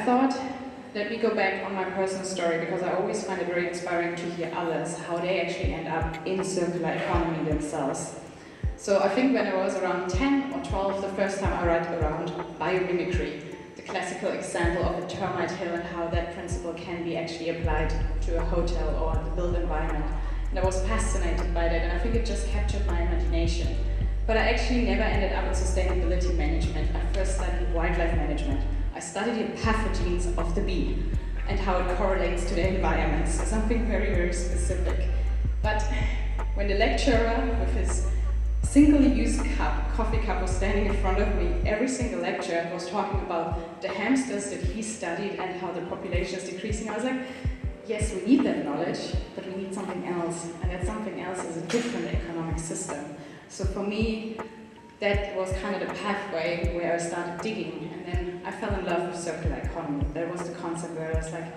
thought, let me go back on my personal story, because I always find it very inspiring to hear others, how they actually end up in circular economy themselves. So I think when I was around 10 or 12, the first time I read around biomimicry, the classical example of a termite hill and how that principle can be actually applied to a hotel or the built environment. And I was fascinated by that, and I think it just captured my imagination. But I actually never ended up in sustainability management. I first studied wildlife management. I studied the pathogens of the bee and how it correlates to the environment, so something very, very specific. But when the lecturer with his single-use coffee cup was standing in front of me, every single lecture was talking about the hamsters that he studied and how the population is decreasing, I was like, yes, we need that knowledge, but we need something else, and that something else is a different economic system. So for me, that was kind of the pathway where I started digging, and then I fell in love with circular economy. That was the concept where I was like,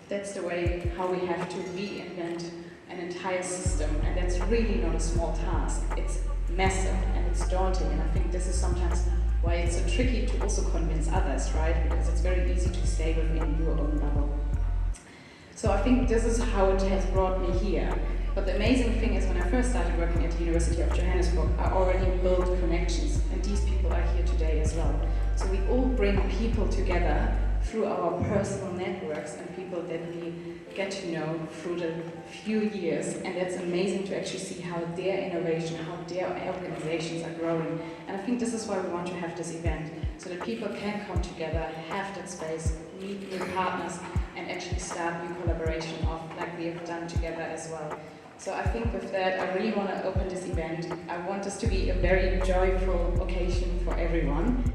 that's the way how we have to reinvent an entire system, and that's really not a small task. It's massive and it's daunting, and I think this is sometimes why it's so tricky to also convince others, right? Because it's very easy to stay within your own bubble. So I think this is how it has brought me here. But the amazing thing is when I first started working at the University of Johannesburg, I already built connections, and these people are here today as well. So we all bring people together through our personal networks and people that we get to know through the few years, and that's amazing to actually see how their innovation, how their organizations are growing. And I think this is why we want to have this event, so that people can come together, have that space, meet new partners, and actually start new collaboration of like we have done together as well. So I think with that, I really want to open this event. I want this to be a very joyful occasion for everyone.